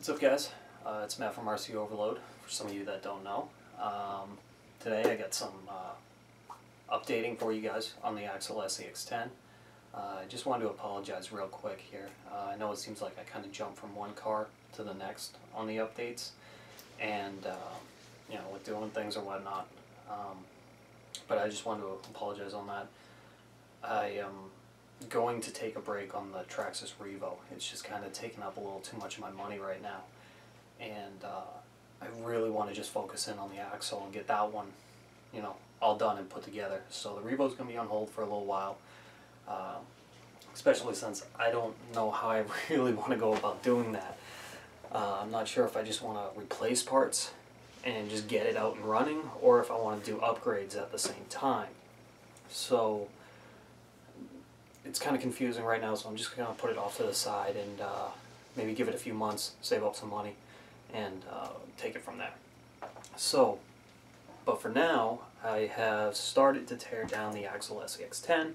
What's up, guys? It's Matt from RC Overload, for some of you that don't know. Today I got some updating for you guys on the Axial SCX-10. I just wanted to apologize real quick here. I know it seems like I kind of jumped from one car to the next on the updates, and you know, with doing things or whatnot. But I just wanted to apologize on that. I am going to take a break on the Traxxas Revo. It's just kind of taking up a little too much of my money right now, and I really want to just focus in on the Axle and get that one, you know, all done and put together. So the Revo's going to be on hold for a little while, especially since I don't know how I really want to go about doing that. I'm not sure if I just want to replace parts and just get it out and running, or if I want to do upgrades at the same time. So it's kind of confusing right now, so I'm just going to put it off to the side and maybe give it a few months, save up some money, and take it from there. So, but for now, I have started to tear down the Axial SCX-10,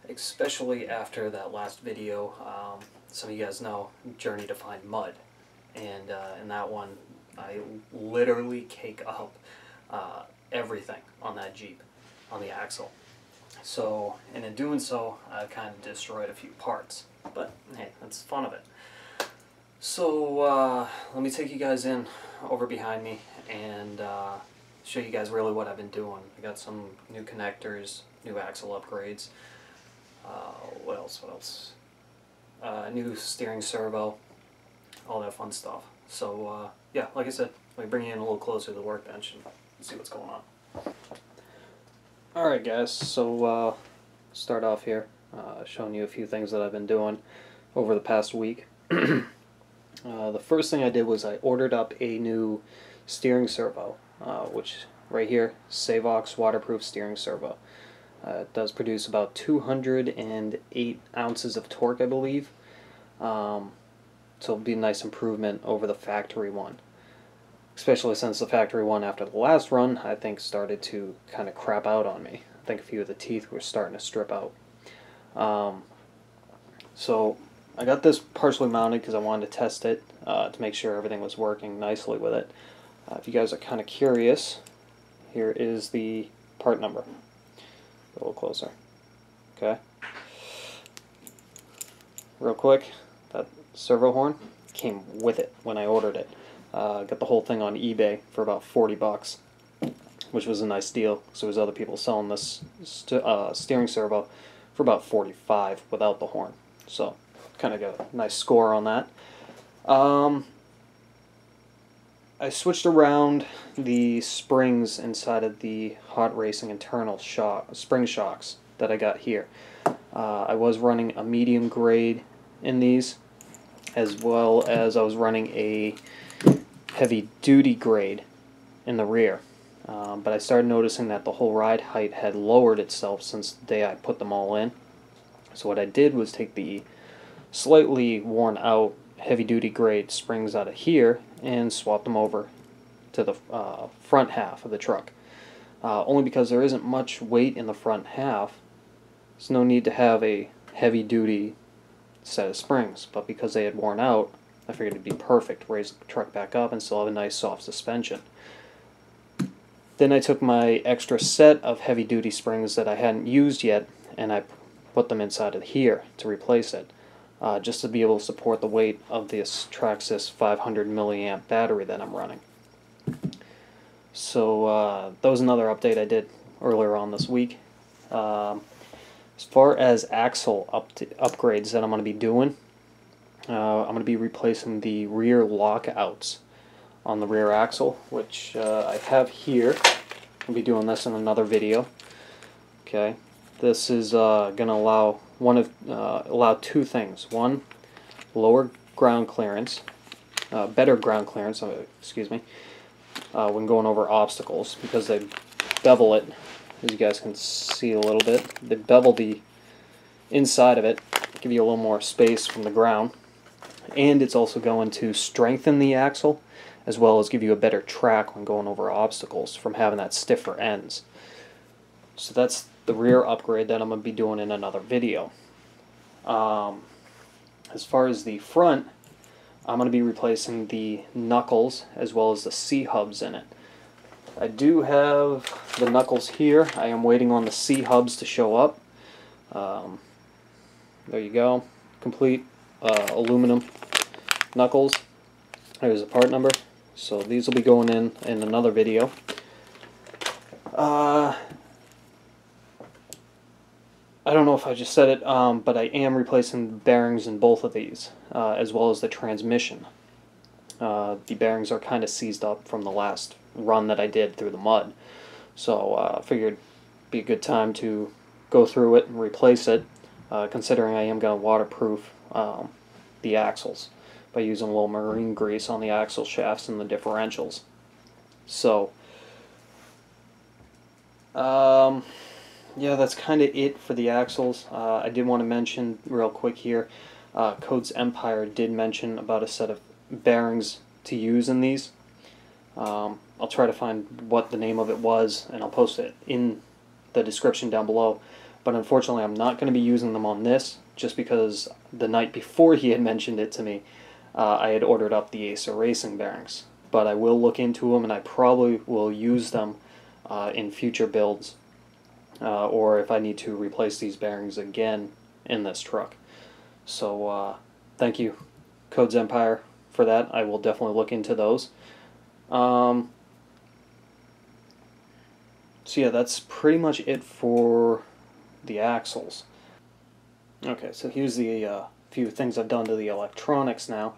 especially after that last video. Some of you guys know Journey to Find Mud, and in that one I literally cake up everything on that Jeep, on the axle. So, and in doing so, I kind of destroyed a few parts, but hey, that's fun of it. So let me take you guys in over behind me and show you guys really what I've been doing. I got some new connectors, new axle upgrades. What else? New steering servo, all that fun stuff. So yeah, like I said, let me bring you in a little closer to the workbench and see what's going on. Alright guys, so start off here, showing you a few things that I've been doing over the past week. The first thing I did was I ordered up a new steering servo, which right here, Savox waterproof steering servo. It does produce about 208 ounces of torque, I believe, so it'll be a nice improvement over the factory one. Especially since the factory one after the last run, I think, started to kind of crap out on me. I think a few of the teeth were starting to strip out. So I got this partially mounted because I wanted to test it to make sure everything was working nicely with it. If you guys are kind of curious, here is the part number. A little closer. Okay. Real quick, that servo horn came with it when I ordered it. Got the whole thing on eBay for about 40 bucks, which was a nice deal. So there's other people selling this steering servo for about 45 without the horn. So kind of got a nice score on that. I switched around the springs inside of the Hot Racing internal spring shocks that I got here. I was running a medium grade in these, as well as I was running a heavy duty grade in the rear, but I started noticing that the whole ride height had lowered itself since the day I put them all in. So what I did was take the slightly worn out heavy duty grade springs out of here and swap them over to the front half of the truck, only because there isn't much weight in the front half. There's no need to have a heavy duty set of springs, but because they had worn out, I figured it'd be perfect. Raise the truck back up and still have a nice soft suspension. Then I took my extra set of heavy-duty springs that I hadn't used yet, and I put them inside of here to replace it, just to be able to support the weight of this Traxxas 500 milliamp battery that I'm running. So that was another update I did earlier on this week. As far as axle upgrades that I'm going to be doing, I'm going to be replacing the rear lockouts on the rear axle, which I have here. I'll be doing this in another video. Okay, this is going to allow allow two things. One, lower ground clearance, better ground clearance. Excuse me, when going over obstacles, because they bevel it. As you guys can see a little bit, they bevel the inside of it, give you a little more space from the ground. And it's also going to strengthen the axle, as well as give you a better track when going over obstacles from having that stiffer ends. So that's the rear upgrade that I'm going to be doing in another video. As far as the front, I'm going to be replacing the knuckles as well as the C-hubs in it. I do have the knuckles here. I am waiting on the C-hubs to show up. There you go. Complete aluminum knuckles. There's a part number. So these will be going in another video. I don't know if I just said it, but I am replacing the bearings in both of these, as well as the transmission. The bearings are kind of seized up from the last run that I did through the mud. So I figured it'd be a good time to go through it and replace it, considering I am going to waterproof the axles by using a little marine grease on the axle shafts and the differentials. So, yeah, that's kind of it for the axles. I did want to mention real quick here, CodesEmpire did mention about a set of bearings to use in these. I'll try to find what the name of it was, and I'll post it in the description down below. But unfortunately, I'm not going to be using them on this, just because the night before he had mentioned it to me, I had ordered up the Acer Racing bearings. But I will look into them, and I probably will use them in future builds, or if I need to replace these bearings again in this truck. So thank you, CodesEmpire, for that. I will definitely look into those. So yeah, that's pretty much it for the axles. Okay, so here's the few things I've done to the electronics now.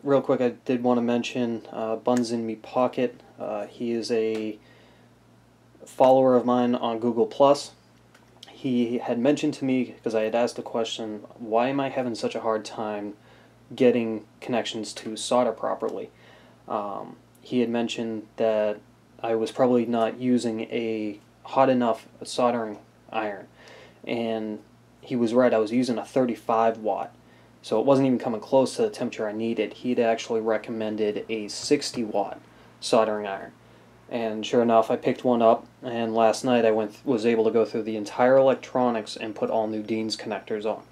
Real quick, I did want to mention bunznmepockets. He is a follower of mine on Google+. He had mentioned to me, because I had asked the question, why am I having such a hard time getting connections to solder properly? He had mentioned that I was probably not using a hot enough soldering iron, and he was right. I was using a 35 watt, so it wasn't even coming close to the temperature I needed. He'd actually recommended a 60 watt soldering iron, and sure enough, I picked one up, and last night I was able to go through the entire electronics and put all new Dean's connectors on.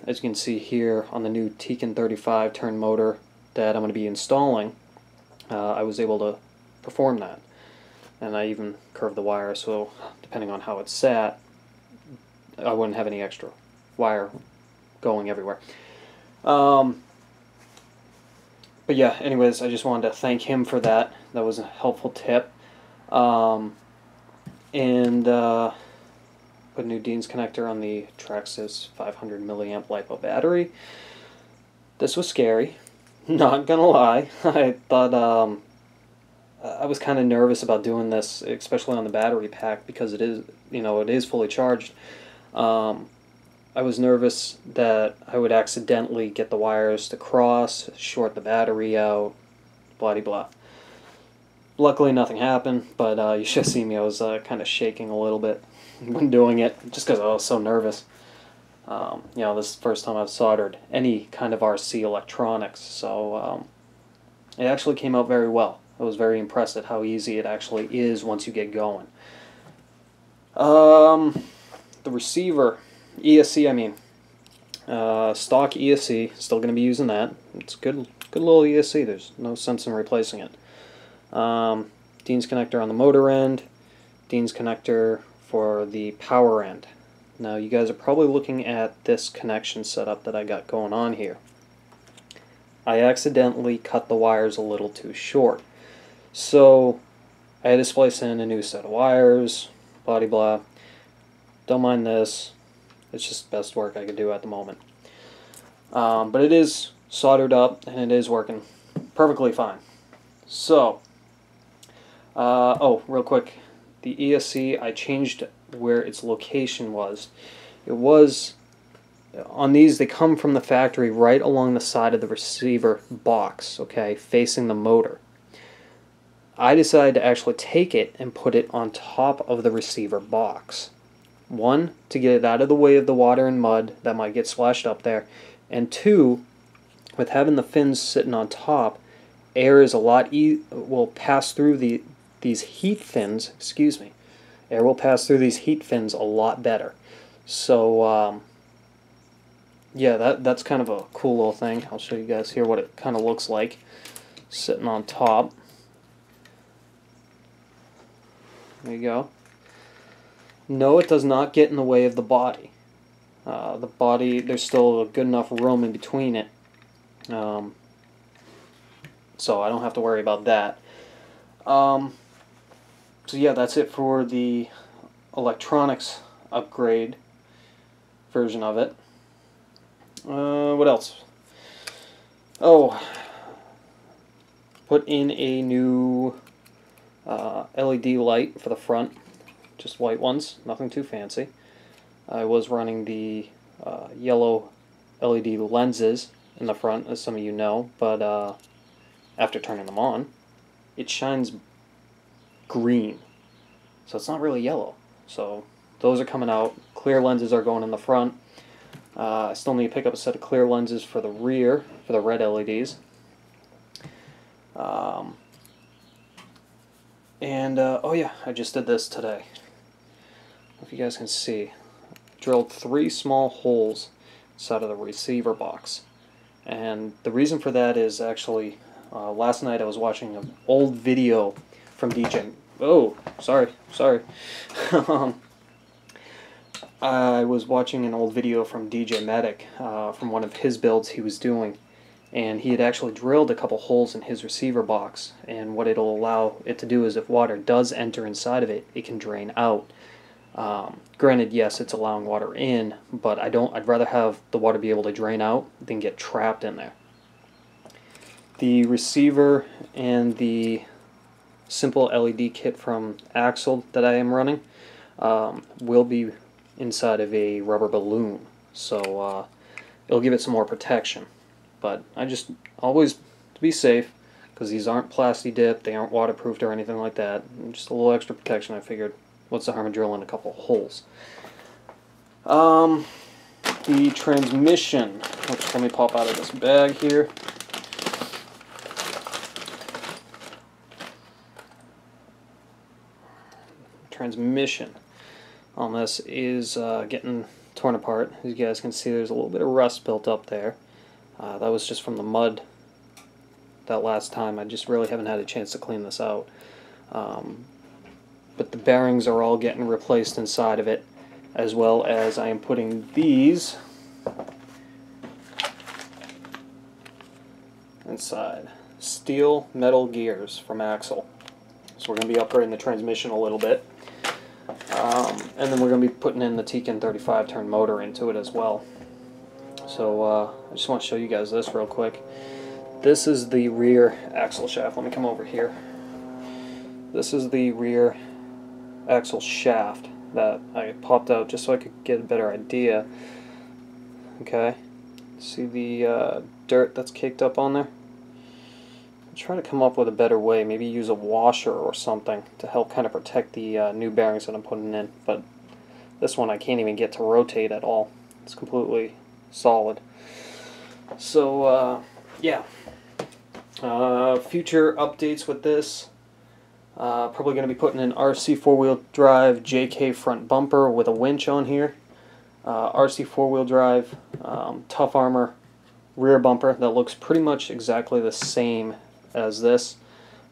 As you can see here on the new Tekin 35 turn motor that I'm going to be installing, I was able to perform that. And I even curved the wire, so depending on how it's sat, I wouldn't have any extra wire going everywhere. But yeah, anyways, I just wanted to thank him for that. That was a helpful tip. And put a new Dean's connector on the Traxxas 500 milliamp LiPo battery. This was scary, not gonna lie. I thought I was kind of nervous about doing this, especially on the battery pack, because it is, it is fully charged. I was nervous that I would accidentally get the wires to cross, short the battery out, blah blah. Luckily, nothing happened, but you should see me. I was kind of shaking a little bit when doing it, just because I was so nervous. This is the first time I've soldered any kind of RC electronics, so it actually came out very well. I was very impressed at how easy it actually is once you get going. The receiver, ESC, I mean, stock ESC, still going to be using that. It's good little ESC. There's no sense in replacing it. Dean's connector on the motor end, Dean's connector for the power end. Now you guys are probably looking at this connection setup that I got going on here. I accidentally cut the wires a little too short. So I had to splice in a new set of wires, blah blah. Don't mind this. It's just the best work I could do at the moment. But it is soldered up and it is working perfectly fine. So, oh, real quick, the ESC, I changed where its location was. It was, on these, they come from the factory right along the side of the receiver box, okay, facing the motor. I decided to actually take it and put it on top of the receiver box. One, to get it out of the way of the water and mud that might get splashed up there, and two, with having the fins sitting on top, air is a lot will pass through these heat fins. Excuse me. Air will pass through these heat fins a lot better. So yeah, that's kind of a cool little thing. I'll show you guys here what it kind of looks like sitting on top. There you go. No, it does not get in the way of the body. The body, there's still a good enough room in between it. So I don't have to worry about that. So yeah, that's it for the electronics upgrade version of it. What else? Oh, put in a new LED light for the front, just white ones, nothing too fancy. I was running the yellow LED lenses in the front, as some of you know, but after turning them on, it shines green, so it's not really yellow. So those are coming out. Clear lenses are going in the front. I still need to pick up a set of clear lenses for the rear, for the red LEDs. Oh yeah, I just did this today. If you guys can see, drilled 3 small holes inside of the receiver box. And the reason for that is actually, last night I was watching an old video from DJ. Oh, sorry. I was watching an old video from DJ Medic from one of his builds he was doing, and he had actually drilled a couple holes in his receiver box, and what it'll allow it to do is if water does enter inside of it, it can drain out. Granted, yes, it's allowing water in, but I'd rather have the water be able to drain out than get trapped in there. The receiver and the simple LED kit from Axial that I am running will be inside of a rubber balloon, so it'll give it some more protection. But I just always, to be safe, because these aren't plasti dipped, they aren't waterproofed or anything like that, just a little extra protection, I figured, what's the harm of drilling a couple holes. The transmission, which, let me pop out of this bag here. Transmission on this is getting torn apart. As you guys can see, there's a little bit of rust built up there. That was just from the mud that last time. I just really haven't had a chance to clean this out. But the bearings are all getting replaced inside of it, as well as I am putting these inside. Steel metal gears from Axial. So we're going to be upgrading the transmission a little bit. And then we're going to be putting in the Tekin 35 turn motor into it as well. So I just want to show you guys this real quick. This is the rear axle shaft. Let me come over here. This is the rear axle shaft that I popped out just so I could get a better idea. Okay, see the dirt that's caked up on there? I'm trying to come up with a better way, maybe use a washer or something to help kind of protect the new bearings that I'm putting in, but this one I can't even get to rotate at all. It's completely solid. So yeah, future updates with this, probably going to be putting an RC 4-wheel drive JK front bumper with a winch on here, RC 4-wheel drive tough armor rear bumper that looks pretty much exactly the same as this.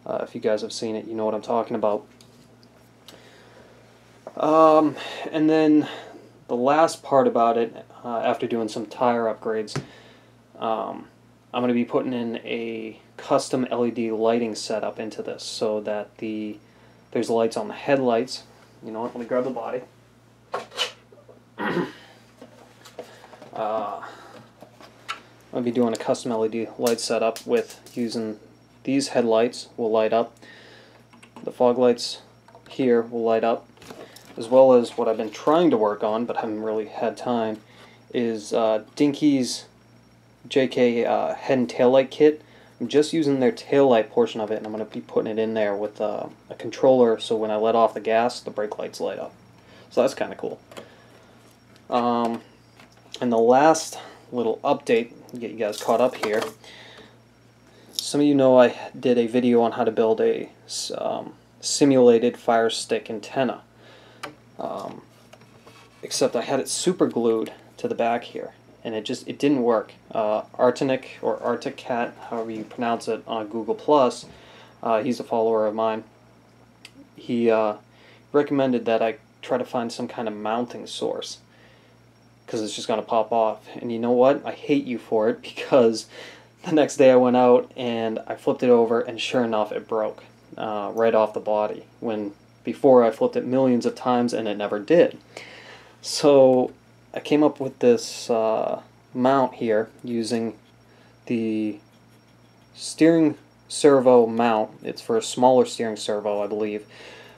If you guys have seen it, you know what I'm talking about. And then the last part about it, after doing some tire upgrades, I'm going to be putting in a custom LED lighting setup into this, so that there's lights on the headlights. You know what? Let me grab the body. I'll be doing a custom LED light setup with using these headlights will light up. The fog lights here will light up, as well as what I've been trying to work on but haven't really had time is Dinky's JK head and tail light kit. I'm just using their tail light portion of it, and I'm going to be putting it in there with a controller, so when I let off the gas, the brake lights light up. So that's kind of cool. And the last little update, get you guys caught up here. Some of you know I did a video on how to build a simulated fire stick antenna. Except I had it super glued to the back here. and it didn't work. Artinic or Articat, however you pronounce it, on Google Plus, he's a follower of mine. He recommended that I try to find some kind of mounting source, because it's just going to pop off. And you know what? I hate you for it, because the next day I went out and I flipped it over, and sure enough it broke right off the body, when before I flipped it millions of times and it never did. So I came up with this mount here using the steering servo mount. It's for a smaller steering servo, I believe,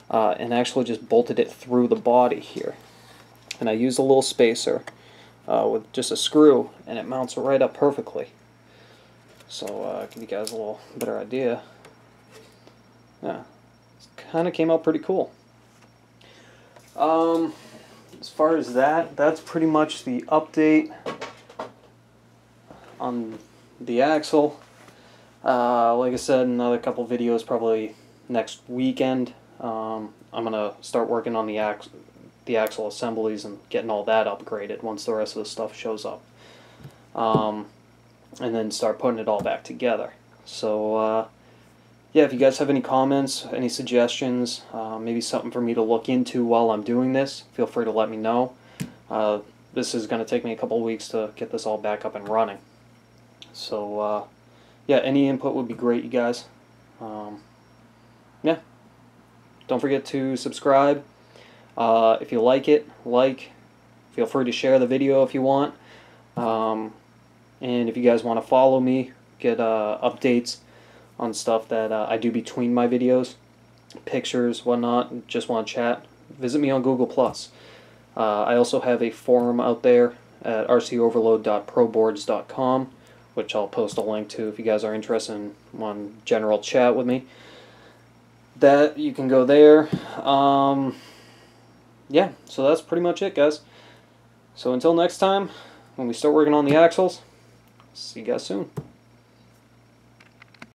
and actually just bolted it through the body here. And I used a little spacer with just a screw, and it mounts right up perfectly. So give you guys a little better idea. Yeah, it kind of came out pretty cool. As far as that's pretty much the update on the axle. Like I said, another couple videos probably next weekend. I'm gonna start working on the axle assemblies and getting all that upgraded once the rest of the stuff shows up, and then start putting it all back together. So yeah, if you guys have any comments, any suggestions, maybe something for me to look into while I'm doing this, feel free to let me know. This is going to take me a couple of weeks to get this all back up and running. So yeah, any input would be great, you guys. Yeah, don't forget to subscribe. If you like it, feel free to share the video if you want. And if you guys want to follow me, get updates on stuff that I do between my videos, pictures, whatnot, just want to chat, visit me on Google+. I also have a forum out there at rcoverload.proboards.com, which I'll post a link to if you guys are interested in one general chat with me. That, you can go there. Yeah, so that's pretty much it, guys. So until next time, when we start working on the axles, see you guys soon.